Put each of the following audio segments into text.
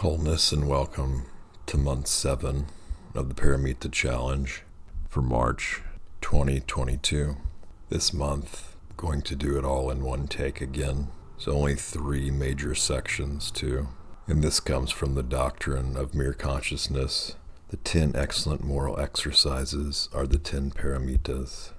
Wholeness and welcome to month 7 of the Pāramitā challenge for March 2022. This month, I'm going to do it all in one take again. There's only 3 major sections too, and this comes from the doctrine of mere consciousness. The 10 excellent moral exercises are the 10 Pāramitās,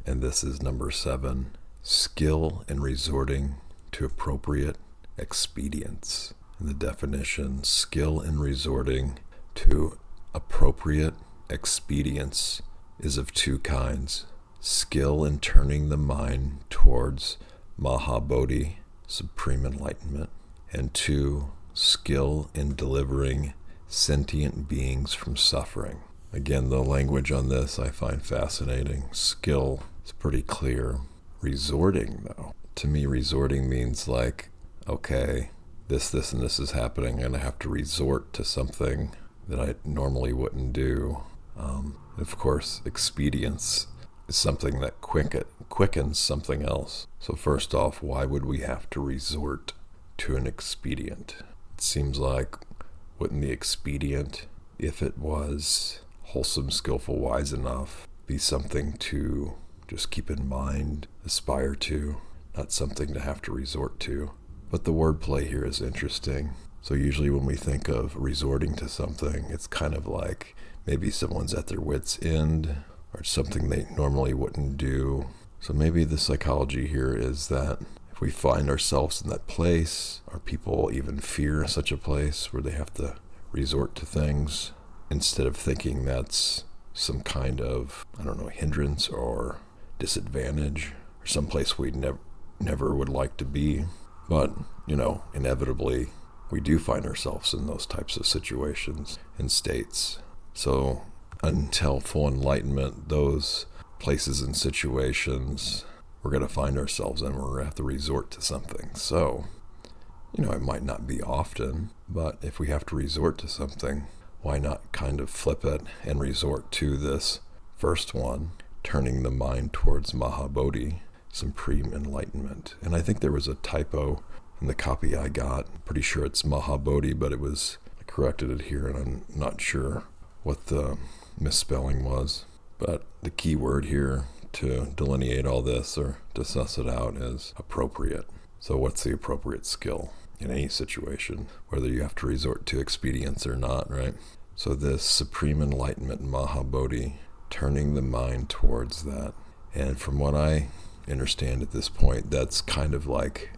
and this is number 7, skill in resorting to appropriate expedience. The definition, skill in resorting to appropriate expedience is of 2 kinds. Skill in turning the mind towards Mahābodhi, supreme enlightenment, and 2, skill in delivering sentient beings from suffering. Again, the language on this I find fascinating. Skill is pretty clear. Resorting, though, to me, resorting means like, okay, this, and this is happening, and I have to resort to something that I normally wouldn't do. Of course, expedience is something that quickens something else. So first off, why would we have to resort to an expedient? It seems like, wouldn't the expedient, if it was wholesome, skillful, wise enough, be something to just keep in mind, aspire to, not something to have to resort to? But the wordplay here is interesting. So usually when we think of resorting to something, it's kind of like maybe someone's at their wit's end or something they normally wouldn't do. So maybe the psychology here is that if we find ourselves in that place, or people even fear such a place where they have to resort to things, instead of thinking that's some kind of, hindrance or disadvantage or someplace we never would like to be. But, inevitably, we do find ourselves in those types of situations and states. So until full enlightenment, those places and situations, we're going to find ourselves in, we're going to have to resort to something. So, it might not be often, but if we have to resort to something, why not kind of flip it and resort to this first one, turning the mind towards Mahābodhi, supreme enlightenment. And I think there was a typo in the copy I got. I'm pretty sure it's Mahābodhi, but I corrected it here, and I'm not sure what the misspelling was. But the key word here to delineate all this or to suss it out is appropriate. So what's the appropriate skill in any situation, whether you have to resort to expedience or not, right? So this supreme enlightenment, Mahābodhi, turning the mind towards that. And from what I understand at this point, that's kind of like,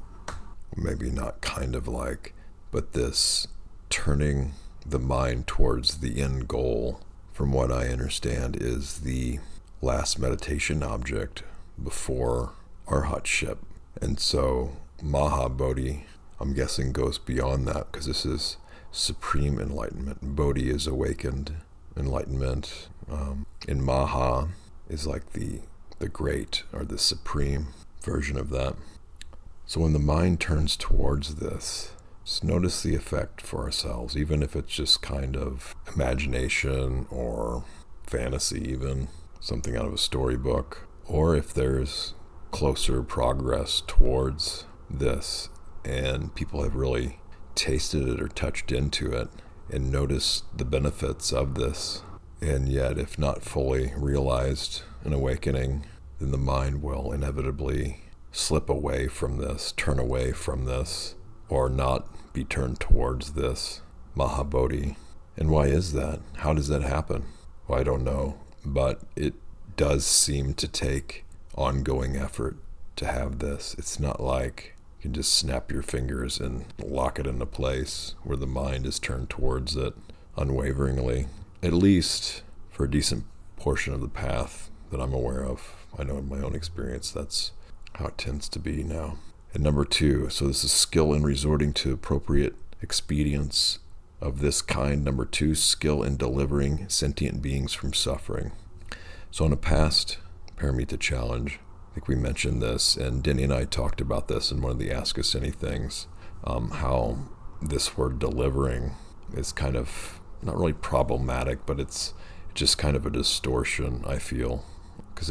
maybe not kind of like, but this turning the mind towards the end goal, from what I understand, is the last meditation object before arhatship. And so Mahābodhi, I'm guessing, goes beyond that, because this is supreme enlightenment. Bodhi is awakened enlightenment, and Maha is like the great or the supreme version of that. So when the mind turns towards this, just notice the effect for ourselves, even if it's just kind of imagination or fantasy, even something out of a storybook, or if there's closer progress towards this and people have really tasted it or touched into it and noticed the benefits of this, and yet if not fully realized an awakening, then the mind will inevitably slip away from this, turn away from this, or not be turned towards this Mahābodhi. And why is that? How does that happen? Well, I don't know, but it does seem to take ongoing effort to have this. It's not like you can just snap your fingers and lock it into place where the mind is turned towards it unwaveringly, at least for a decent portion of the path that I'm aware of. I know in my own experience that's how it tends to be now. And number 2, so this is skill in resorting to appropriate expedience of this kind. Number 2, skill in delivering sentient beings from suffering. So in a past Pāramitā challenge, I think we mentioned this, and Denny and I talked about this in one of the Ask Us Anythings, how this word delivering is kind of not really problematic, but it's just kind of a distortion, I feel. Because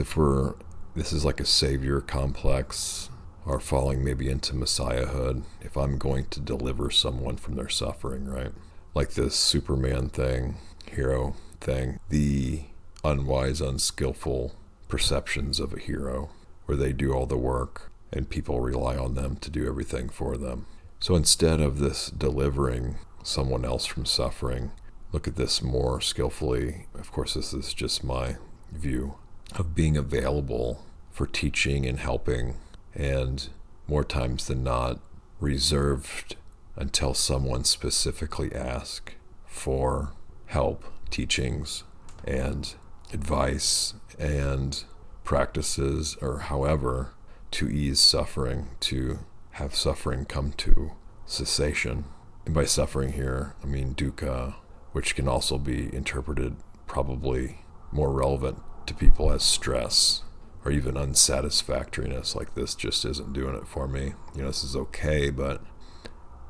this is like a savior complex, or falling maybe into messiahhood, if I'm going to deliver someone from their suffering, right? like this Superman thing, hero thing, the unwise, unskillful perceptions of a hero, where they do all the work and people rely on them to do everything for them. So instead of this delivering someone else from suffering, look at this more skillfully. Of course, this is just my view of being available for teaching and helping, and more times than not, reserved until someone specifically asks for help, teachings, and advice, and practices, or however, to ease suffering, to have suffering come to cessation. And by suffering here, I mean dukkha, which can also be interpreted probably more relevant to people as stress or even unsatisfactoriness, like this just isn't doing it for me. This is okay, but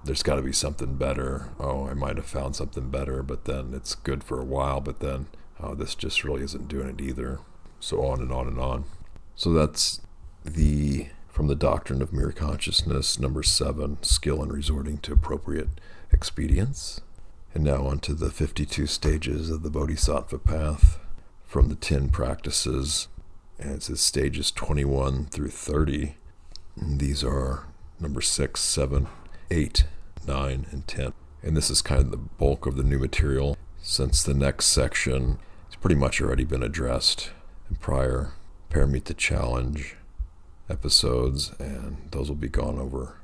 there's got to be something better. Oh, I might have found something better, but then it's good for a while, but then, oh, this just really isn't doing it either. So on and on and on. So that's from the Doctrine of Mere Consciousness, number 7, skill in resorting to appropriate expedience. And now on to the 52 stages of the Bodhisattva path from the 10 practices. And it says stages 21 through 30. And these are number 6, 7, 8, 9, and 10. And this is kind of the bulk of the new material, since the next section has pretty much already been addressed in prior Pāramitā challenge episodes, and those will be gone over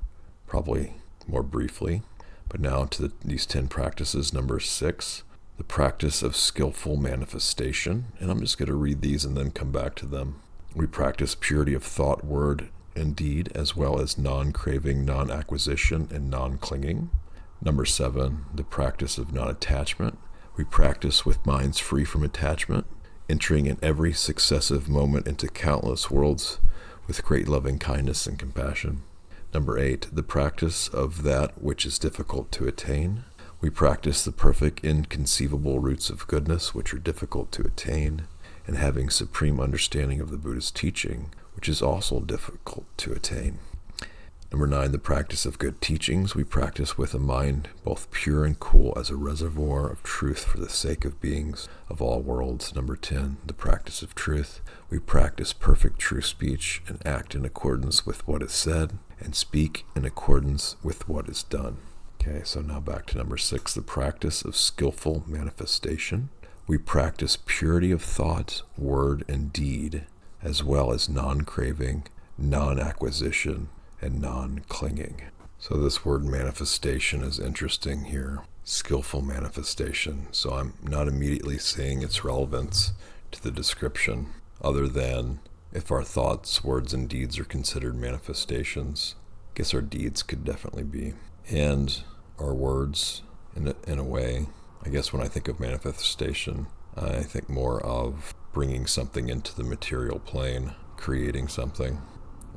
probably more briefly. But now to these 10 practices. Number 6, the practice of skillful manifestation. And I'm just going to read these and then come back to them. We practice purity of thought, word, and deed, as well as non-craving, non-acquisition, and non-clinging. Number 7, the practice of non-attachment. We practice with minds free from attachment, entering in every successive moment into countless worlds with great loving kindness and compassion. Number 8, the practice of that which is difficult to attain. We practice the perfect inconceivable roots of goodness, which are difficult to attain, and having supreme understanding of the Buddha's teaching, which is also difficult to attain. Number 9, the practice of good teachings. We practice with a mind both pure and cool as a reservoir of truth for the sake of beings of all worlds. Number 10, the practice of truth. We practice perfect true speech and act in accordance with what is said and speak in accordance with what is done. Okay, so now back to number 6, the practice of skillful manifestation. We practice purity of thought, word, and deed, as well as non-craving, non-acquisition, and non-clinging. So this word manifestation is interesting here. Skillful manifestation. So I'm not immediately seeing its relevance to the description, other than if our thoughts, words, and deeds are considered manifestations. I guess our deeds could definitely be. And our words, in a way. I guess when I think of manifestation, I think more of bringing something into the material plane, creating something,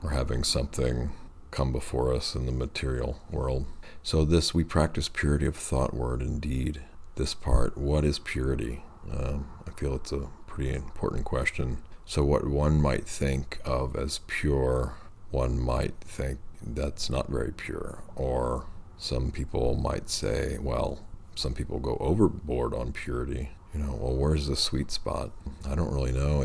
or having something come before us in the material world. So we practice purity of thought, word, and deed. This part, what is purity? I feel it's a pretty important question. So what one might think of as pure, one might think that's not very pure. Or some people might say, well, some people go overboard on purity. Well, where's the sweet spot? I don't really know.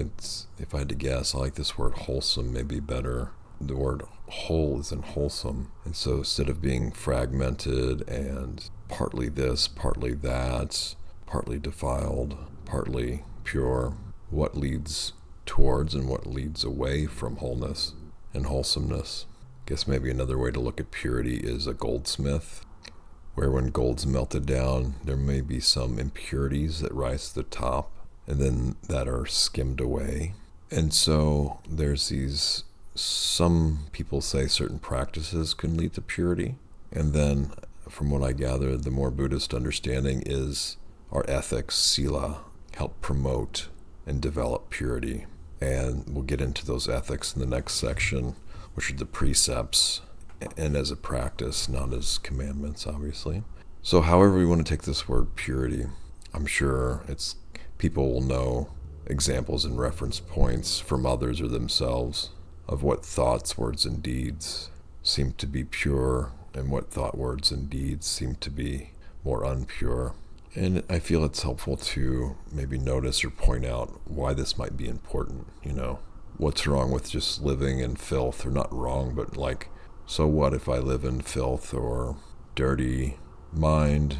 If I had to guess, I like this word wholesome maybe better. The word whole is in wholesome. And so instead of being fragmented and partly this, partly that, partly defiled, partly pure, what leads towards and what leads away from wholeness and wholesomeness? I guess maybe another way to look at purity is a goldsmith, where when gold's melted down, there may be some impurities that rise to the top and then that are skimmed away. And so there's some people say certain practices can lead to purity. And then from what I gather, the more Buddhist understanding is our ethics, sila, help promote and develop purity. And we'll get into those ethics in the next section, which are the precepts, and as a practice, not as commandments, obviously. So however we want to take this word purity, I'm sure people will know examples and reference points from others or themselves of what thoughts, words, and deeds seem to be pure and what thought, words, and deeds seem to be more unpure. And I feel it's helpful to maybe notice or point out why this might be important. What's wrong with just living in filth, or not wrong, but like, so what if I live in filth or dirty mind,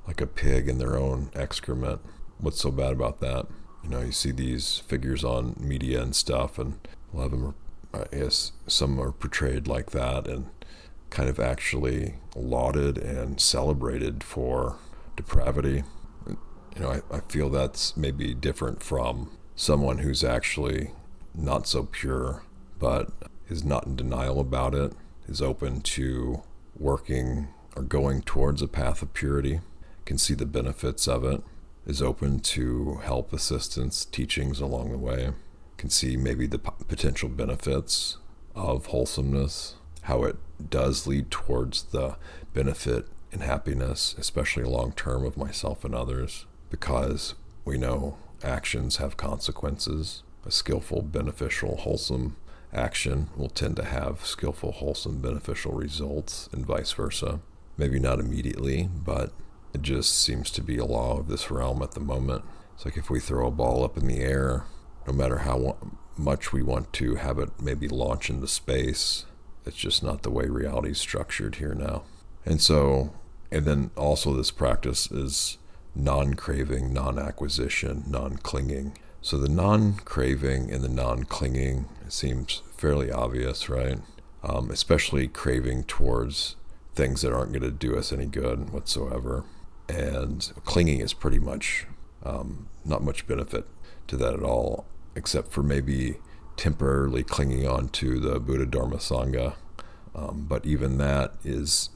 like a pig in their own excrement? What's so bad about that? You see these figures on media and stuff, and a lot of them are, I guess some are portrayed like that and kind of actually lauded and celebrated for depravity. I feel that's maybe different from someone who's actually not so pure, but is not in denial about it, is open to working or going towards a path of purity, can see the benefits of it, is open to help, assistance, teachings along the way, can see maybe the potential benefits of wholesomeness, how it does lead towards the benefit and happiness, especially long term, of myself and others, because we know actions have consequences. A skillful, beneficial, wholesome action will tend to have skillful, wholesome, beneficial results, and vice versa. Maybe not immediately, but it just seems to be a law of this realm at the moment. It's like if we throw a ball up in the air, no matter how much we want to have it maybe launch into space, it's just not the way reality is structured here now. And then also this practice is non-craving, non-acquisition, non-clinging. So the non-craving and the non-clinging seems fairly obvious, right? Especially craving towards things that aren't going to do us any good whatsoever. And clinging is pretty much not much benefit to that at all, except for maybe temporarily clinging on to the Buddha Dharma Sangha. But even that is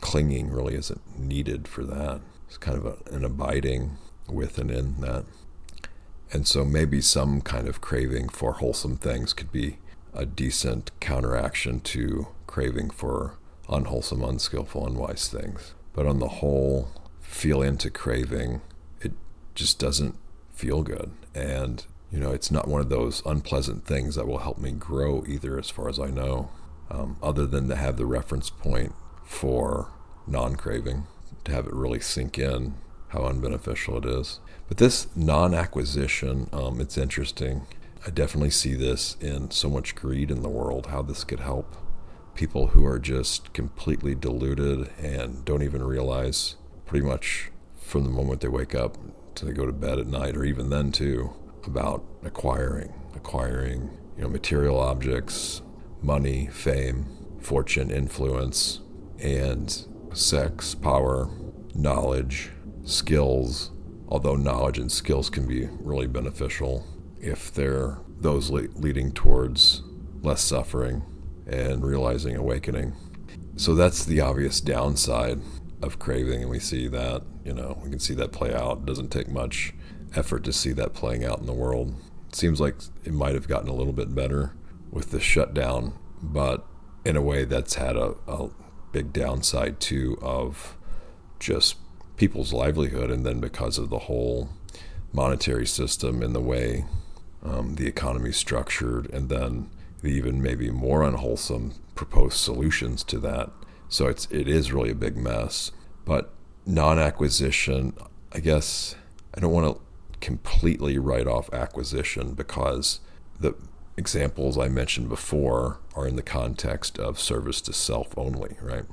clinging really isn't needed for that. It's kind of an abiding with and in that. And so maybe some kind of craving for wholesome things could be a decent counteraction to craving for unwholesome, unskillful, unwise things. But on the whole, feel into craving, it just doesn't feel good. And, it's not one of those unpleasant things that will help me grow either, as far as I know, other than to have the reference point for non-craving, to have it really sink in how unbeneficial it is. But this non-acquisition, it's interesting. I definitely see this in so much greed in the world, how this could help people who are just completely deluded and don't even realize, pretty much from the moment they wake up to they go to bed at night, or even then too, about acquiring, material objects, money, fame, fortune, influence, and sex, power, knowledge, skills. Although knowledge and skills can be really beneficial if they're those leading towards less suffering and realizing awakening. So that's the obvious downside of craving, and we see that, we can see that play out. It doesn't take much effort to see that playing out in the world. It seems like it might have gotten a little bit better with the shutdown, but in a way that's had a big downside too of just people's livelihood, and then because of the whole monetary system and the way the economy is structured, and then the even maybe more unwholesome proposed solutions to that. So it is really a big mess. But non-acquisition, I guess I don't want to completely write off acquisition, because the examples I mentioned before are in the context of service to self only, right?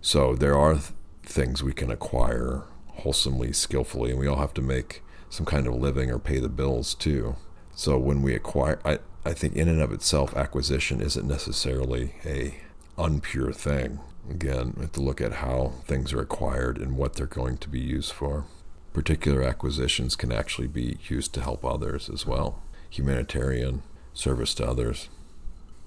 So there are things we can acquire wholesomely, skillfully, and we all have to make some kind of living or pay the bills too. So when we acquire, I think in and of itself, acquisition isn't necessarily a unpure thing. Again, we have to look at how things are acquired and what they're going to be used for. Particular acquisitions can actually be used to help others as well. Humanitarian service to others.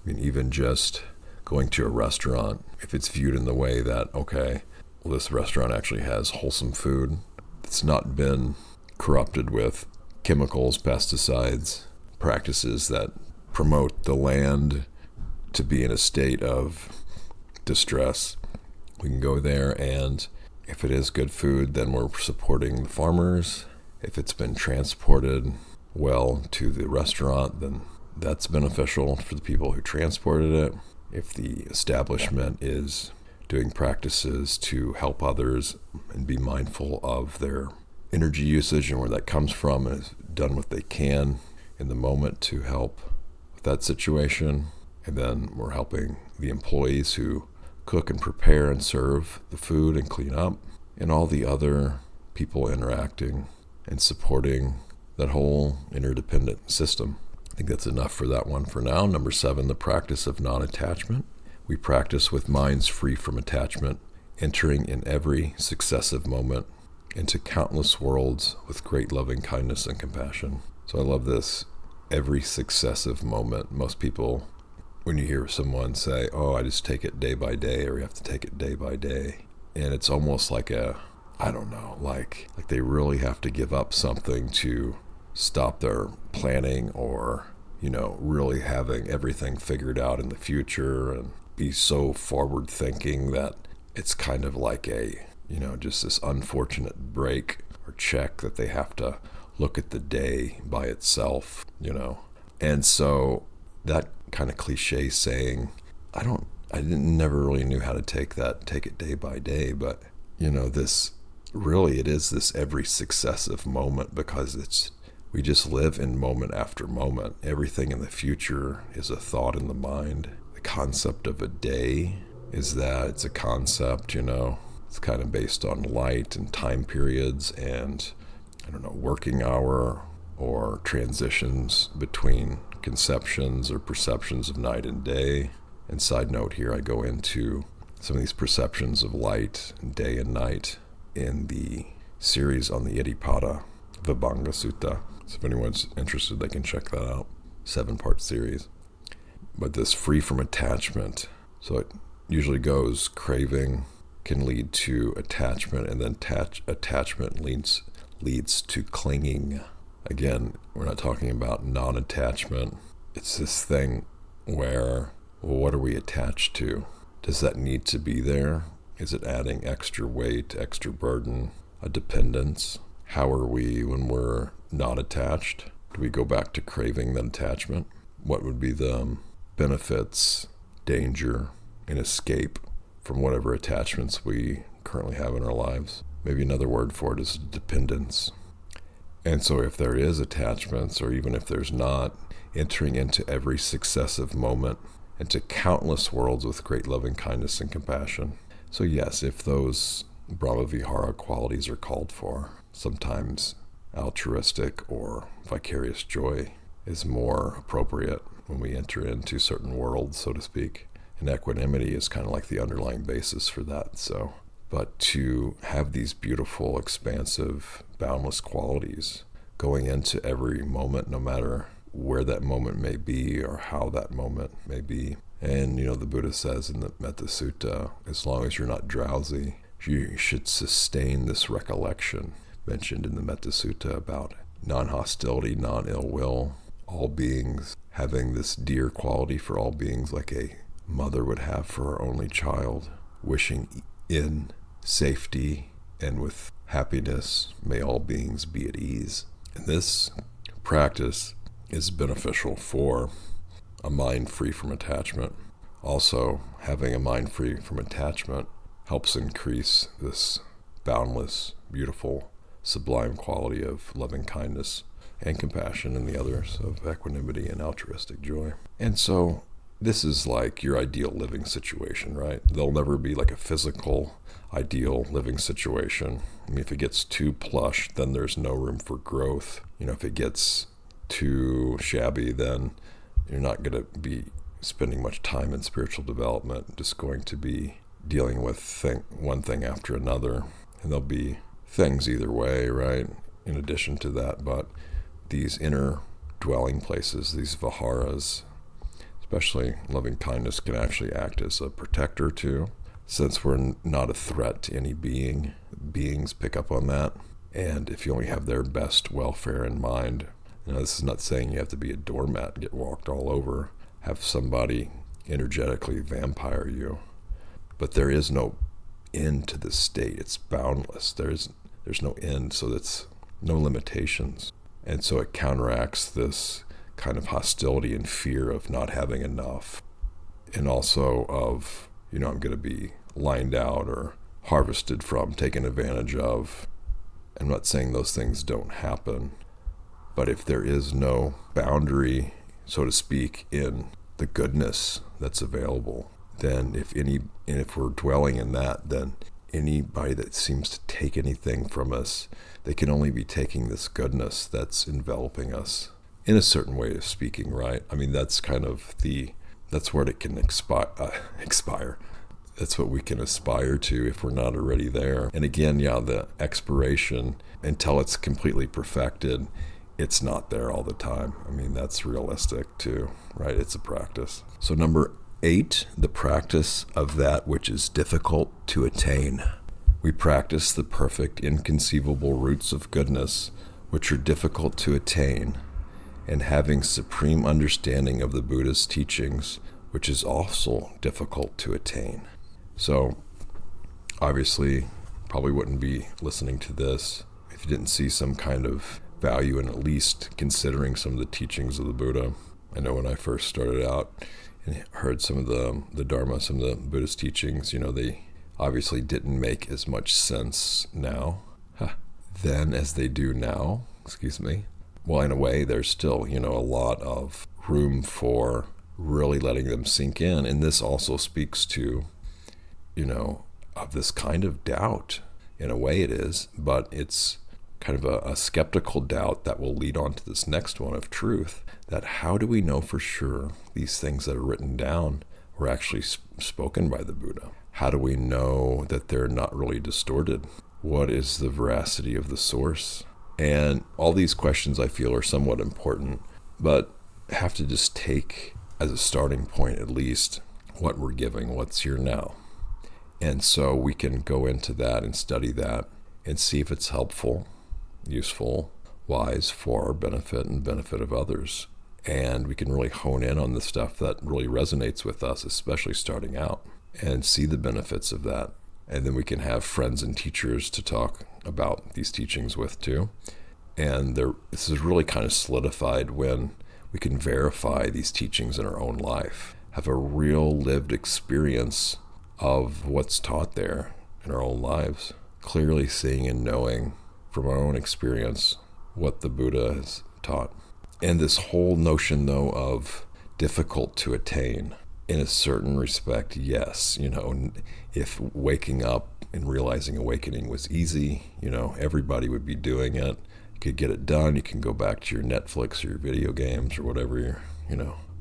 Even just going to a restaurant, if it's viewed in the way that, okay, well, this restaurant actually has wholesome food, it's not been corrupted with chemicals, pesticides, practices that promote the land to be in a state of distress. We can go there, and if it is good food, then we're supporting the farmers. If it's been transported well to the restaurant, then that's beneficial for the people who transported it. If the establishment is doing practices to help others and be mindful of their energy usage and where that comes from, and has done what they can in the moment to help with that situation. And then we're helping the employees who cook and prepare and serve the food and clean up, and all the other people interacting and supporting that whole interdependent system. I think that's enough for that one for now. Number 7, the practice of non-attachment. We practice with minds free from attachment, entering in every successive moment into countless worlds with great loving kindness and compassion. So I love this, every successive moment. Most people, when you hear someone say, oh, I just take it day by day, or you have to take it day by day, and it's almost like like they really have to give up something to stop their planning, or, really having everything figured out in the future and be so forward thinking that it's kind of like just this unfortunate break or check that they have to look at the day by itself, And so that kind of cliche saying, never really knew how to take it day by day, but it is this every successive moment, because we just live in moment after moment. Everything in the future is a thought in the mind. The concept of a day is that it's a concept, it's kind of based on light and time periods and, working hour or transitions between conceptions or perceptions of night and day. And side note here, I go into some of these perceptions of light and day and night in the series on the Iddhipada Vibhanga Sutta. So if anyone's interested, they can check that out. 7-part series. But this free from attachment, so it usually goes craving can lead to attachment, and then attachment leads to clinging. Again, we're not talking about non-attachment. It's this thing where, well, what are we attached to? Does that need to be there? Is it adding extra weight, extra burden, a dependence? How are we when we're not attached? Do we go back to craving that attachment? What would be the benefits, danger, and escape from whatever attachments we currently have in our lives? Maybe another word for it is dependence. And so if there is attachments, or even if there's not, entering into every successive moment, into countless worlds with great loving kindness and compassion. So yes, if those Brahma-vihara qualities are called for, sometimes altruistic or vicarious joy is more appropriate when we enter into certain worlds, so to speak. And equanimity is kind of like the underlying basis for that. But to have these beautiful, expansive, boundless qualities going into every moment, no matter where that moment may be or how that moment may be. And, the Buddha says in the Metta Sutta, as long as you're not drowsy, you should sustain this recollection mentioned in the Metta Sutta about non-hostility, non-ill will, all beings having this dear quality for all beings, like a mother would have for her only child, wishing in safety and with happiness, may all beings be at ease. And this practice is beneficial for a mind free from attachment. Also, having a mind free from attachment helps increase this boundless, beautiful, sublime quality of loving kindness and compassion, and the others of equanimity and altruistic joy. And so this is like your ideal living situation, right? There'll never be like a physical ideal living situation. I mean, if it gets too plush, then there's no room for growth. If it gets too shabby, then you're not going to be spending much time in spiritual development, just going to be dealing with one thing after another. And there'll be things either way, right? In addition to that, but these inner dwelling places, these viharas, especially loving kindness, can actually act as a protector too. Since we're not a threat to any beings pick up on that. And if you only have their best welfare in mind, this is not saying you have to be a doormat and get walked all over, have somebody energetically vampire you. But there is no end to this state. It's boundless. There's no end, so that's no limitations. And so it counteracts this kind of hostility and fear of not having enough. And also of, I'm going to be lined out or harvested from, taken advantage of. I'm not saying those things don't happen, but if there is no boundary, so to speak, in the goodness that's available, then if we're dwelling in that, then anybody that seems to take anything from us, they can only be taking this goodness that's enveloping us in a certain way of speaking, right? I mean, that's kind of that's where it can expire. That's what we can aspire to if we're not already there. And again, the expiration, until it's completely perfected, it's not there all the time. I mean, that's realistic too, right? It's a practice. So number 8, the practice of that which is difficult to attain. We practice the perfect, inconceivable roots of goodness, which are difficult to attain, and having supreme understanding of the Buddha's teachings, which is also difficult to attain. So, obviously, probably wouldn't be listening to this if you didn't see some kind of value in at least considering some of the teachings of the Buddha. I know when I first started out and heard some of the Dharma, some of the Buddhist teachings, they obviously didn't make as much sense then as they do now. Well, in a way, there's still, a lot of room for really letting them sink in. And this also speaks to, of this kind of doubt. In a way it is, but it's kind of a skeptical doubt that will lead on to this next one of truth, that how do we know for sure these things that are written down were actually spoken by the Buddha? How do we know that they're not really distorted? What is the veracity of the source? And all these questions I feel are somewhat important, but have to just take as a starting point at least what we're giving, what's here now. And so we can go into that and study that and see if it's helpful, useful, wise for our benefit and benefit of others. And we can really hone in on the stuff that really resonates with us, especially starting out, and see the benefits of that. And then we can have friends and teachers to talk about these teachings with too. And this is really kind of solidified when we can verify these teachings in our own life, have a real lived experience of what's taught there in our own lives, clearly seeing and knowing from our own experience what the Buddha has taught. And this whole notion, though, of difficult to attain, in a certain respect, yes. If waking up and realizing awakening was easy, everybody would be doing it. You could get it done. You can go back to your Netflix or your video games or whatever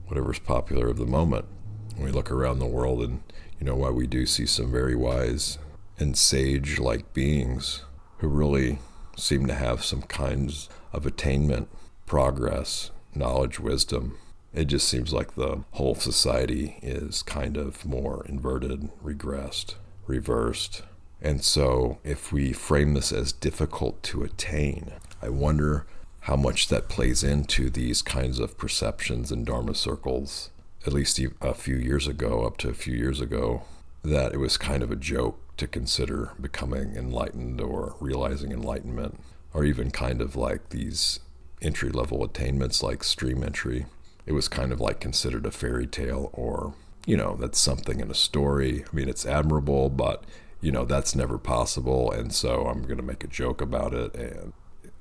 whatever's popular of the moment. When we look around the world and, why we do see some very wise and sage-like beings who really seem to have some kinds of attainment, progress, knowledge, wisdom. It just seems like the whole society is kind of more inverted, regressed, reversed. And so if we frame this as difficult to attain, I wonder how much that plays into these kinds of perceptions in Dharma circles, at least up to a few years ago, that it was kind of a joke to consider becoming enlightened or realizing enlightenment, or even kind of like these entry-level attainments like stream entry. It was kind of like considered a fairy tale, or, that's something in a story. I mean, it's admirable, but, that's never possible. And so I'm going to make a joke about it. And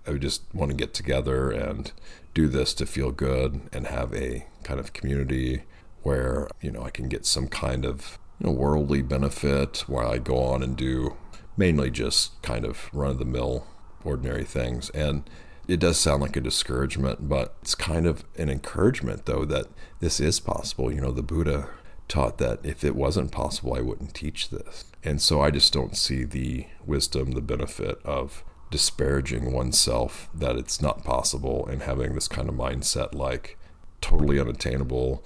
I just want to get together and do this to feel good and have a kind of community where, I can get some kind of, worldly benefit while I go on and do mainly just kind of run-of-the-mill ordinary things. And it does sound like a discouragement, but it's kind of an encouragement, though, that this is possible. The Buddha taught that if it wasn't possible, I wouldn't teach this. And so I just don't see the wisdom, the benefit of disparaging oneself that it's not possible and having this kind of mindset like totally unattainable.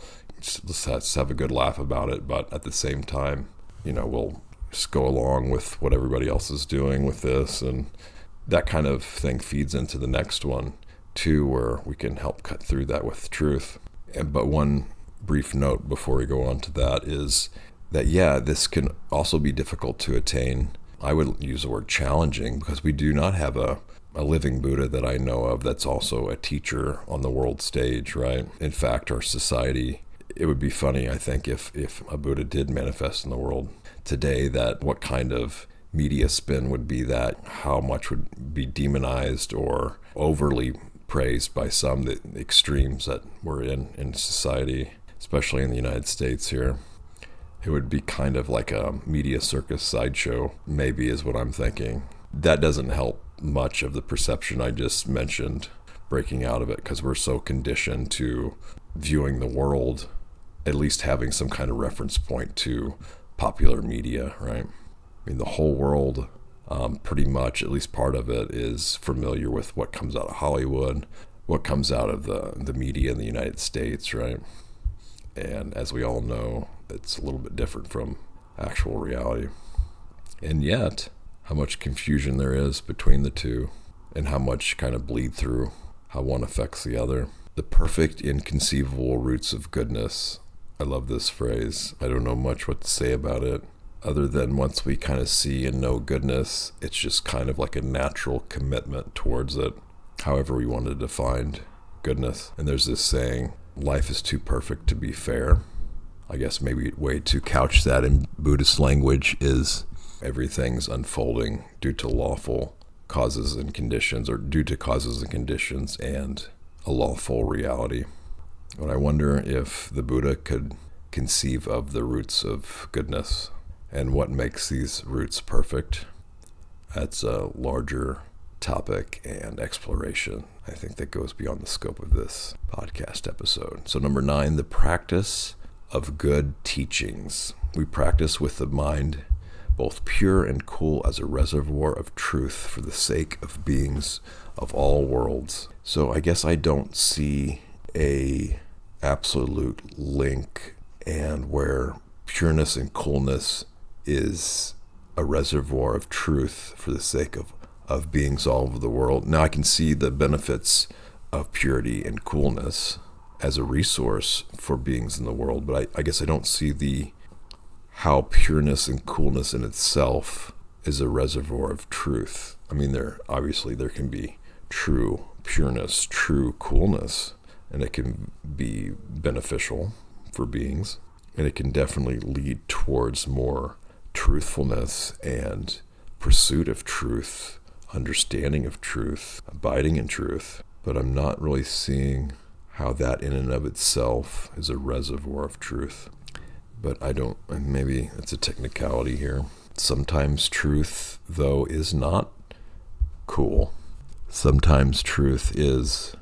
Let's have a good laugh about it, but at the same time, we'll just go along with what everybody else is doing with this, and that kind of thing feeds into the next one too, where we can help cut through that with truth. But one brief note before we go on to that is that, this can also be difficult to attain. I would use the word challenging, because we do not have a living Buddha that I know of that's also a teacher on the world stage, right? In fact, our society, it would be funny, I think, if a Buddha did manifest in the world today that what kind of media spin would be that, how much would be demonized or overly praised by some, the extremes that we're in society, especially in the United States here. It would be kind of like a media circus sideshow, maybe, is what I'm thinking. That doesn't help much of the perception I just mentioned, breaking out of it, because we're so conditioned to viewing the world, at least having some kind of reference point to popular media, right? I mean, the whole world, pretty much, at least part of it, is familiar with what comes out of Hollywood, what comes out of the media in the United States, right? And as we all know, it's a little bit different from actual reality. And yet, how much confusion there is between the two, and how much kind of bleed through, how one affects the other. The perfect, inconceivable roots of goodness. I love this phrase. I don't know much what to say about it, other than once we kind of see and know goodness, it's just kind of like a natural commitment towards it, however we want to define goodness. And there's this saying, life is too perfect to be fair. I guess maybe a way to couch that in Buddhist language is everything's unfolding due to lawful causes and conditions, or due to causes and conditions and a lawful reality. But I wonder if the Buddha could conceive of the roots of goodness and what makes these roots perfect. That's a larger topic and exploration, I think, that goes beyond the scope of this podcast episode. So 9, the practice of good teachings. We practice with the mind both pure and cool as a reservoir of truth for the sake of beings of all worlds. So I guess I don't see a absolute link, and where pureness and coolness is a reservoir of truth for the sake of beings all over the world. Now I can see the benefits of purity and coolness as a resource for beings in the world, but I guess I don't see how pureness and coolness in itself is a reservoir of truth. I mean, there can be true pureness, true coolness, and it can be beneficial for beings, and it can definitely lead towards more truthfulness and pursuit of truth, understanding of truth, abiding in truth. But I'm not really seeing how that in and of itself is a reservoir of truth. But maybe it's a technicality here. Sometimes truth, though, is not cool. Sometimes truth is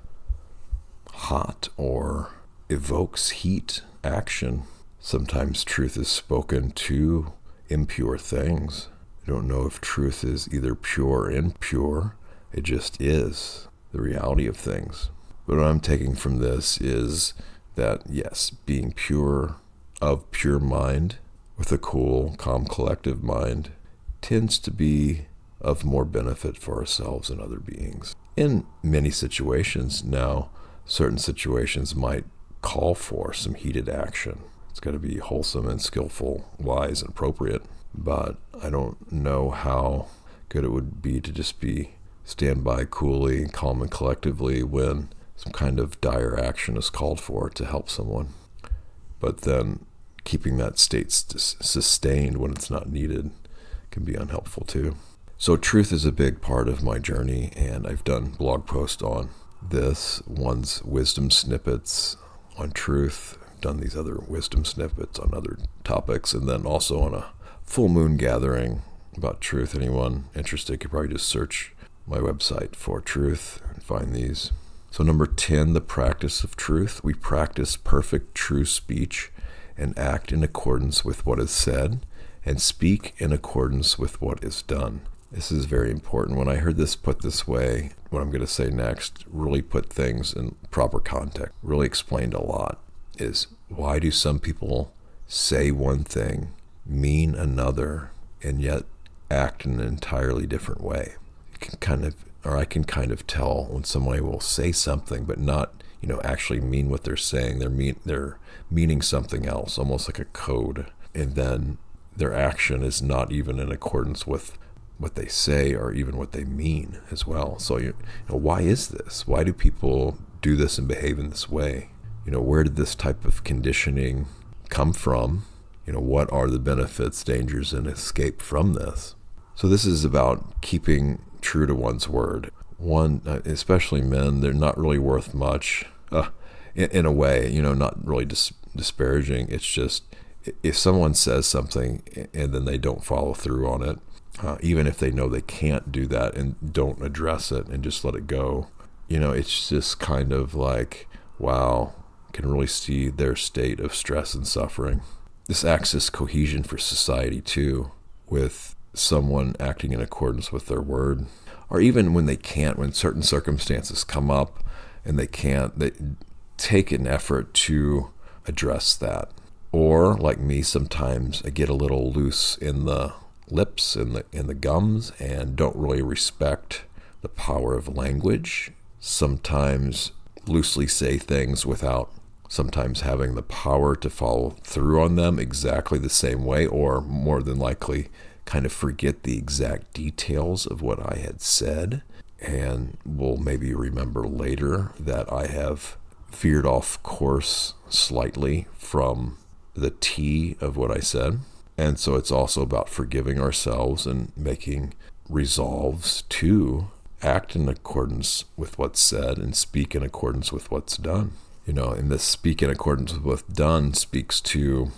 hot or evokes heat, action. Sometimes truth is spoken to impure things. I don't know if truth is either pure or impure. It just is the reality of things. But what I'm taking from this is that, yes, being pure, of pure mind, with a cool, calm, collective mind, tends to be of more benefit for ourselves and other beings. In many situations now, certain situations might call for some heated action. It's got to be wholesome and skillful, wise and appropriate. But I don't know how good it would be to just stand by coolly, calm and collectively when some kind of dire action is called for to help someone. But then keeping that state sustained when it's not needed can be unhelpful too. So truth is a big part of my journey, and I've done blog posts on this. One's wisdom snippets on truth. I've done these other wisdom snippets on other topics, and then also on a full moon gathering about truth. Anyone interested could probably just search my website for truth and find these. So 10, the practice of truth. We practice perfect true speech and act in accordance with what is said and speak in accordance with what is done. This is very important. When I heard this put this way, what I'm going to say next really put things in proper context, really explained a lot, is why do some people say one thing, mean another, and yet act in an entirely different way? I can kind of tell when somebody will say something but not, actually mean what they're saying. They're meaning something else, almost like a code, and then their action is not even in accordance with what they say or even what they mean as well. So, why is this? Why do people do this and behave in this way? Where did this type of conditioning come from? what are the benefits, dangers, and escape from this? So this is about keeping true to one's word. One, especially men, they're not really worth much, in a way, not really disparaging. It's just, if someone says something and then they don't follow through on it, even if they know they can't do that and don't address it and just let it go, it's just kind of like, wow, can really see their state of stress and suffering. This acts as cohesion for society too, with someone acting in accordance with their word. Or even when they can't, when certain circumstances come up and they can't, they take an effort to address that. Or, like me, sometimes I get a little loose in the lips and the gums and don't really respect the power of language. Sometimes loosely say things without sometimes having the power to follow through on them exactly the same way, or more than likely kind of forget the exact details of what I had said, and will maybe remember later that I have veered off course slightly from the T of what I said. And so it's also about forgiving ourselves and making resolves to act in accordance with what's said and speak in accordance with what's done. And this speak in accordance with what's done speaks to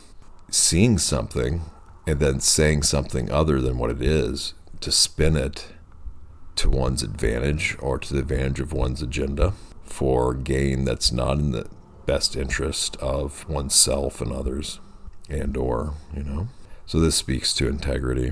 seeing something and then saying something other than what it is, to spin it to one's advantage or to the advantage of one's agenda for gain that's not in the best interest of oneself and others, and or. So this speaks to integrity.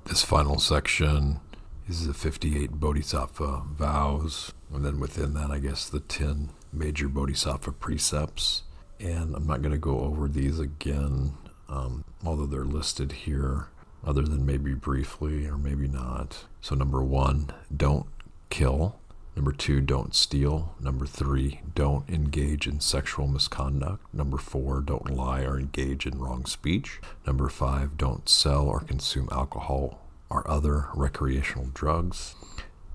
This final section is the 58 Bodhisattva vows, and then within that, I guess, the 10 major Bodhisattva precepts. And I'm not going to go over these again, although they're listed here, other than maybe briefly or maybe not. So number 1, don't kill. Number 2, don't steal. Number 3, don't engage in sexual misconduct. Number 4, don't lie or engage in wrong speech. Number 5, don't sell or consume alcohol or other recreational drugs.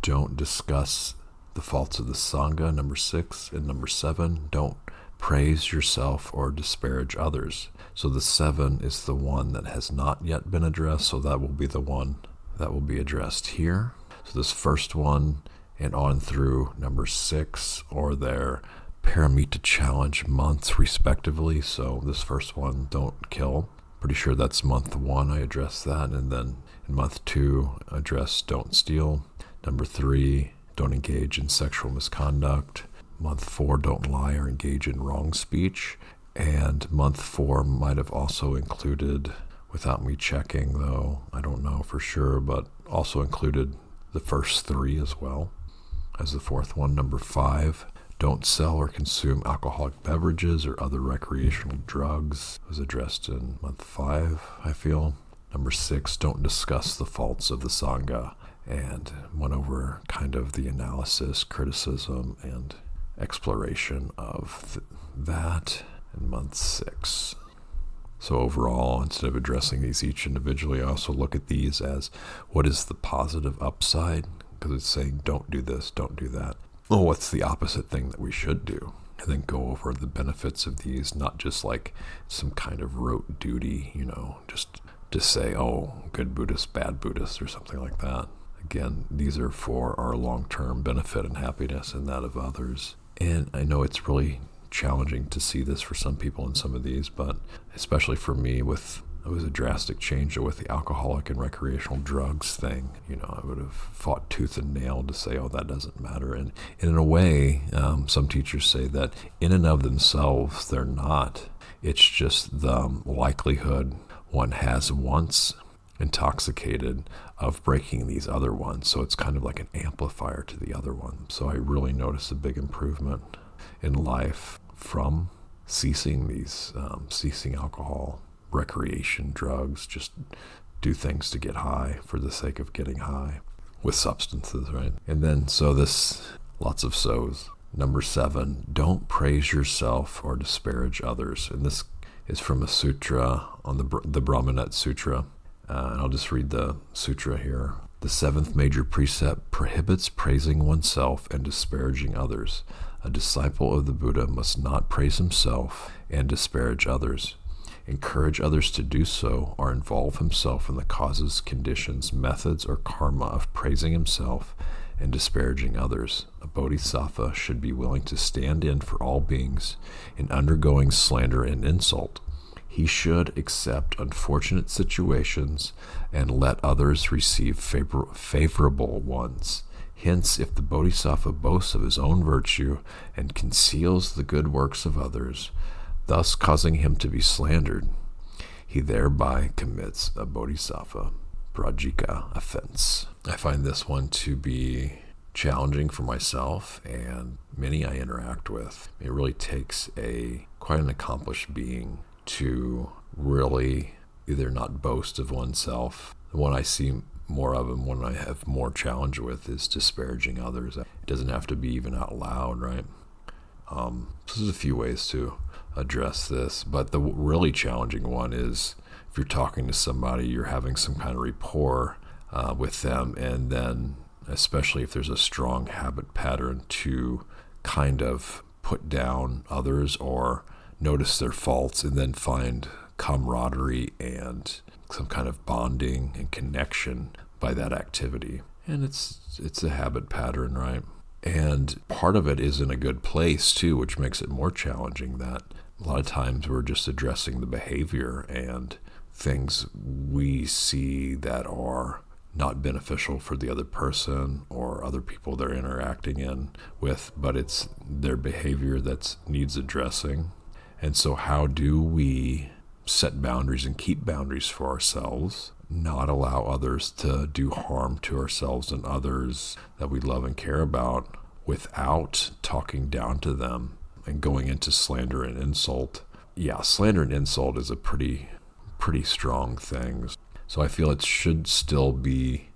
Don't discuss the faults of the Sangha. Number 6. And number 7, don't praise yourself or disparage others. So the 7 is the one that has not yet been addressed, so that will be the one that will be addressed here. So this first one and on through number 6 or their Pāramitā challenge months respectively. So this first one, don't kill. Pretty sure that's month 1, I addressed that. And then in month 2, address don't steal. Number 3, don't engage in sexual misconduct. Month 4, don't lie or engage in wrong speech. And month 4 might have also included, without me checking though, I don't know for sure, but also included the first 3 as well as the 4th one. Number 5, don't sell or consume alcoholic beverages or other recreational drugs. It was addressed in month 5, I feel. Number 6, don't discuss the faults of the Sangha, and went over kind of the analysis, criticism, and exploration of that in month 6. So overall, instead of addressing these each individually, I also look at these as what is the positive upside, because it's saying don't do this, don't do that. Well, what's the opposite thing that we should do? And then go over the benefits of these, not just like some kind of rote duty, just to say, oh, good Buddhist, bad Buddhist, or something like that. Again, these are for our long-term benefit and happiness and that of others. And I know it's really challenging to see this for some people in some of these, but especially for me, it was a drastic change with the alcoholic and recreational drugs thing. I would have fought tooth and nail to say, oh, that doesn't matter. And in a way, some teachers say that in and of themselves, they're not. It's just the likelihood one has once intoxicated of breaking these other ones. So it's kind of like an amplifier to the other one. So I really noticed a big improvement in life from ceasing alcohol, recreation, drugs, just do things to get high for the sake of getting high with substances, right? And then, lots of so's. Number 7, don't praise yourself or disparage others. And this is from a sutra on the Brahmanet Sutra. And I'll just read the sutra here. The 7th major precept prohibits praising oneself and disparaging others. A disciple of the Buddha must not praise himself and disparage others. encourage others to do so, or involve himself in the causes, conditions, methods, or karma of praising himself and disparaging others. A bodhisattva should be willing to stand in for all beings in undergoing slander and insult. He should accept unfortunate situations and let others receive favorable ones. Hence, if the bodhisattva boasts of his own virtue and conceals the good works of others, thus causing him to be slandered, he thereby commits a bodhisattva prajika offense. I find this one to be challenging for myself and many I interact with. It really takes quite an accomplished being to really either not boast of oneself. The one I see more of and one I have more challenge with is disparaging others. It doesn't have to be even out loud, right? There's a few ways to address this, but the really challenging one is if you're talking to somebody, you're having some kind of rapport with them, and then especially if there's a strong habit pattern to kind of put down others or notice their faults and then find camaraderie and some kind of bonding and connection by that activity. And it's a habit pattern, right? And part of it is in a good place too, which makes it more challenging, that a lot of times we're just addressing the behavior and things we see that are not beneficial for the other person or other people they're interacting with, but it's their behavior that needs addressing. And so how do we set boundaries and keep boundaries for ourselves, not allow others to do harm to ourselves and others that we love and care about without talking down to them and going into slander and insult? Yeah, slander and insult is a pretty strong thing. So I feel it should still be,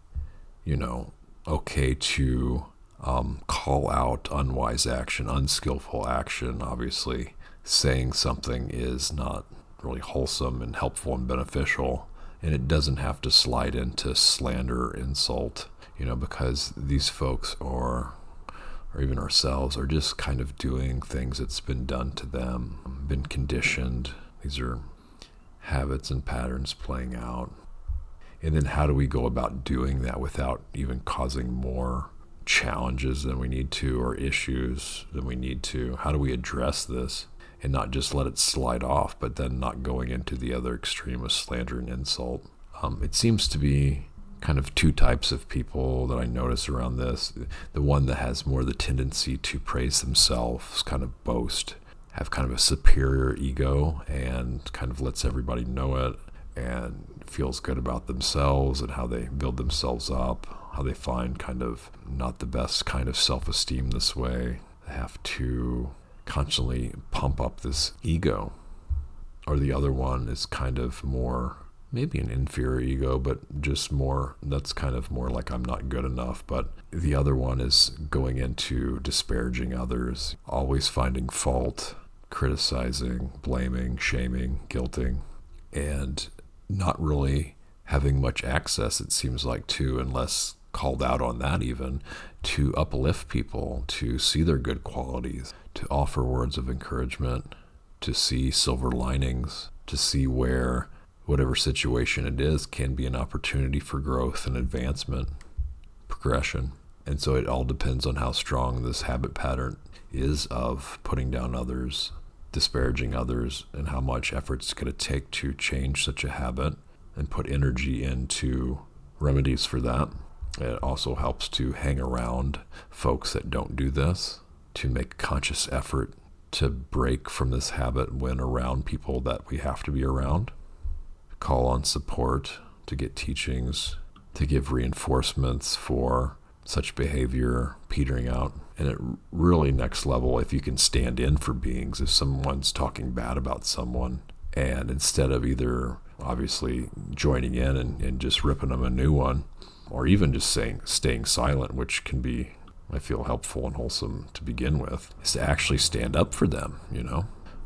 okay to call out unwise action, unskillful action. Obviously, saying something is not really wholesome and helpful and beneficial, and it doesn't have to slide into slander or insult, because these folks or even ourselves are just kind of doing things that's been done to them, been conditioned. These are habits and patterns playing out. And then how do we go about doing that without even causing more challenges than we need to or issues than we need to? How do we address this and not just let it slide off, but then not going into the other extreme of slander and insult? It seems to be kind of two types of people that I notice around this. The one that has more the tendency to praise themselves, kind of boast, have kind of a superior ego and kind of lets everybody know it and feels good about themselves and how they build themselves up, how they find kind of not the best kind of self-esteem this way. They have to constantly pump up this ego. Or the other one is kind of more, maybe an inferior ego, but just more, that's kind of more like I'm not good enough. But the other one is going into disparaging others, always finding fault, criticizing, blaming, shaming, guilting, and not really having much access, it seems like, to, unless called out on that even, to uplift people, to see their good qualities, to offer words of encouragement, to see silver linings, to see where whatever situation it is can be an opportunity for growth and advancement, progression. And so it all depends on how strong this habit pattern is of putting down others, disparaging others, and how much effort it's going to take to change such a habit and put energy into remedies for that. It also helps to hang around folks that don't do this, to make a conscious effort to break from this habit when around people that we have to be around. Call on support, to get teachings, to give reinforcements for such behavior petering out. And it really next level, if you can stand in for beings, if someone's talking bad about someone, and instead of either obviously joining in and just ripping them a new one, or even just staying silent, which can be, I feel, helpful and wholesome to begin with, is to actually stand up for them.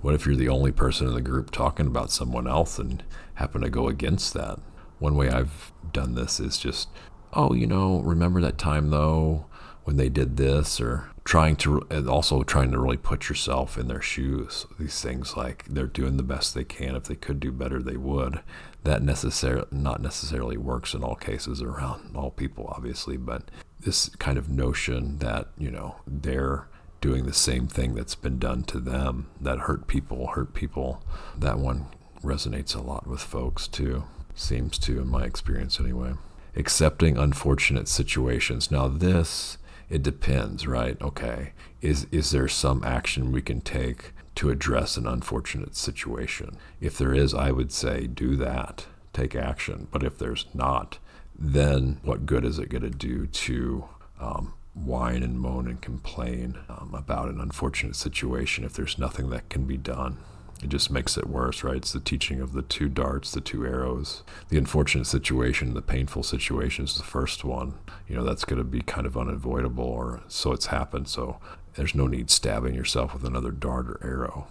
What if you're the only person in the group talking about someone else and happen to go against that? One way I've done this is just, remember that time though when they did this, or also trying to really put yourself in their shoes. These things like they're doing the best they can. If they could do better, they would. That not necessarily works in all cases around all people, obviously, but this kind of notion that, they're doing the same thing that's been done to them, that hurt people, that one resonates a lot with folks too. Seems to, in my experience anyway. Accepting unfortunate situations. Now this, it depends, right? Okay, is there some action we can take to address an unfortunate situation? If there is, I would say do that, take action. But if there's not, then what good is it going to do to whine and moan and complain about an unfortunate situation if there's nothing that can be done? It just makes it worse, right? It's the teaching of the two darts, the two arrows. The unfortunate situation, the painful situation is the first one. That's going to be kind of unavoidable, or so it's happened. So there's no need stabbing yourself with another dart or arrow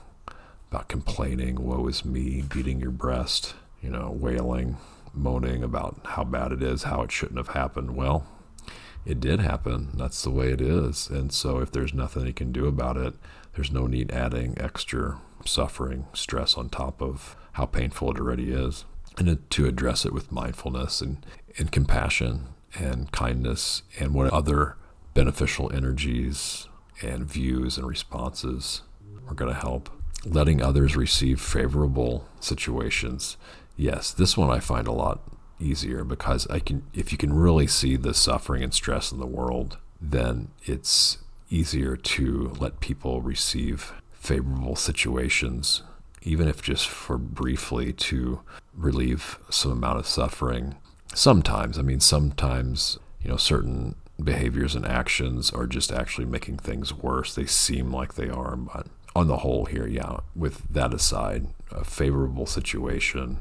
about complaining, woe is me, beating your breast, wailing, moaning about how bad it is, how it shouldn't have happened. Well, it did happen. That's the way it is. And so if there's nothing you can do about it, there's no need adding extra suffering, stress on top of how painful it already is. And to address it with mindfulness and compassion and kindness and what other beneficial energies and views and responses are going to help. Letting others receive favorable situations. Yes, this one I find a lot easier because if you can really see the suffering and stress in the world, then it's easier to let people receive favorable situations, even if just for briefly to relieve some amount of suffering. Sometimes, certain behaviors and actions are just actually making things worse. They seem like they are, but on the whole here, with that aside, a favorable situation,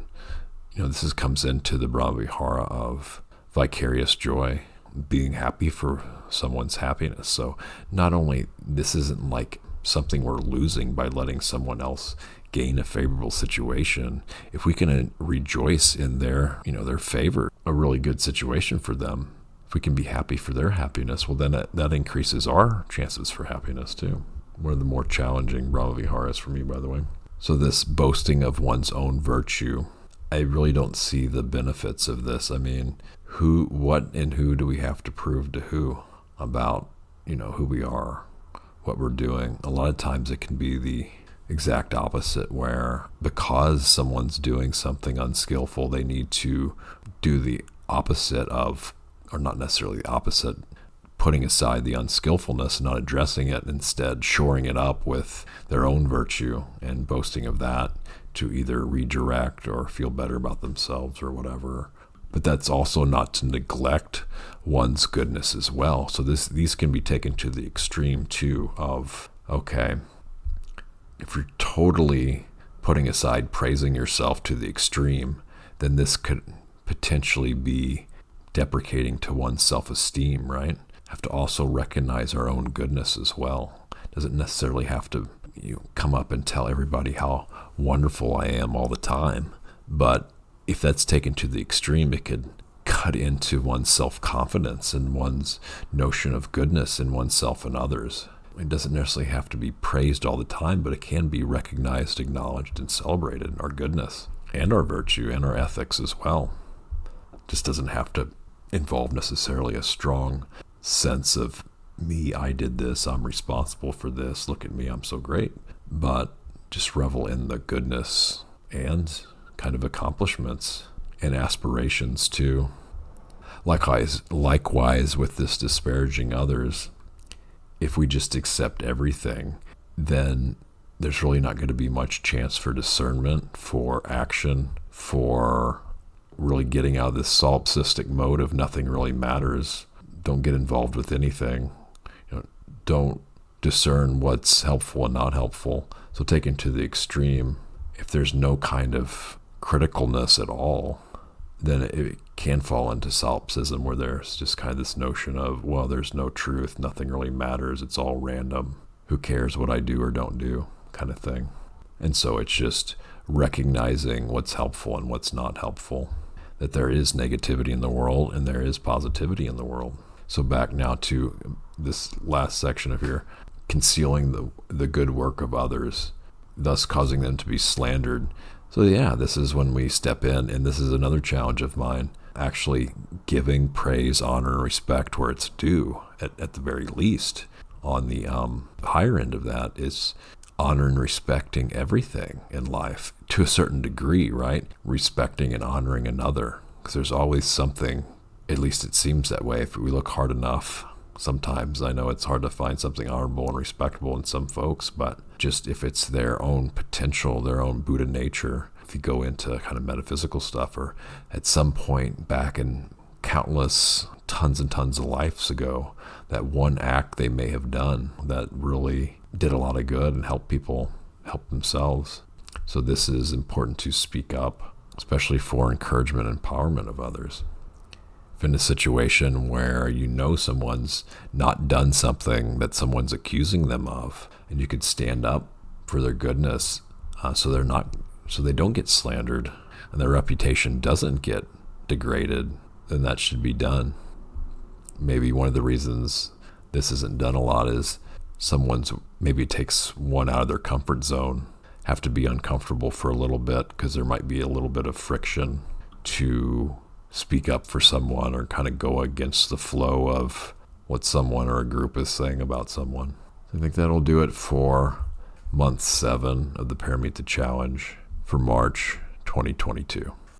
this comes into the Brahmavihara of vicarious joy, being happy for someone's happiness. So not only, this isn't like something we're losing by letting someone else gain a favorable situation. If we can rejoice in their favor, a really good situation for them, if we can be happy for their happiness, well, then that increases our chances for happiness too. One of the more challenging Brahmaviharas for me, by the way. So this boasting of one's own virtue, I really don't see the benefits of this. What and who do we have to prove to who about, who we are, what we're doing? A lot of times it can be the exact opposite, where because someone's doing something unskillful, they need to do the opposite of, or not necessarily the opposite, putting aside the unskillfulness, not addressing it, instead shoring it up with their own virtue and boasting of that to either redirect or feel better about themselves or whatever. But that's also not to neglect one's goodness as well. So these can be taken to the extreme too of, okay, if you're totally putting aside praising yourself to the extreme, then this could potentially be deprecating to one's self-esteem, right? Have to also recognize our own goodness as well. Doesn't necessarily have to come up and tell everybody how wonderful I am all the time. But if that's taken to the extreme, it could cut into one's self-confidence and one's notion of goodness in oneself and others. It doesn't necessarily have to be praised all the time, but it can be recognized, acknowledged, and celebrated, our goodness and our virtue and our ethics as well. It just doesn't have to involve necessarily a strong sense of me, I did this, I'm responsible for this, look at me, I'm so great. But just revel in the goodness and kind of accomplishments and aspirations too. Likewise with this disparaging others, if we just accept everything, then there's really not going to be much chance for discernment, for action, for really getting out of this solipsistic mode of nothing really matters. Don't get involved with anything. Don't discern what's helpful and not helpful. So taken to the extreme, if there's no kind of criticalness at all, then it can fall into solipsism, where there's just kind of this notion of, well, there's no truth, nothing really matters, it's all random, who cares what I do or don't do, kind of thing. And so it's just recognizing what's helpful and what's not helpful, that there is negativity in the world and there is positivity in the world. So back now to this last section of here, concealing the good work of others, thus causing them to be slandered. So yeah, this is when we step in, and this is another challenge of mine, actually giving praise, honor, and respect where it's due, at the very least. On the higher end of that is honor and respecting everything in life to a certain degree, right? Respecting and honoring another, because there's always something, at least it seems that way if we look hard enough. Sometimes I know it's hard to find something honorable and respectable in some folks, but just if it's their own potential, their own Buddha nature, if you go into kind of metaphysical stuff, or at some point back in countless tons and tons of lives ago, that one act they may have done that really did a lot of good and helped people help themselves. So this is important to speak up, especially for encouragement and empowerment of others. If in a situation where you know someone's not done something that someone's accusing them of, and you could stand up for their goodness, so they don't get slandered and their reputation doesn't get degraded, then that should be done. Maybe one of the reasons this isn't done a lot is maybe it takes one out of their comfort zone, have to be uncomfortable for a little bit because there might be a little bit of friction to speak up for someone or kind of go against the flow of what someone or a group is saying about someone. I think that'll do it for month 7 of the Pāramitā challenge for March 2022.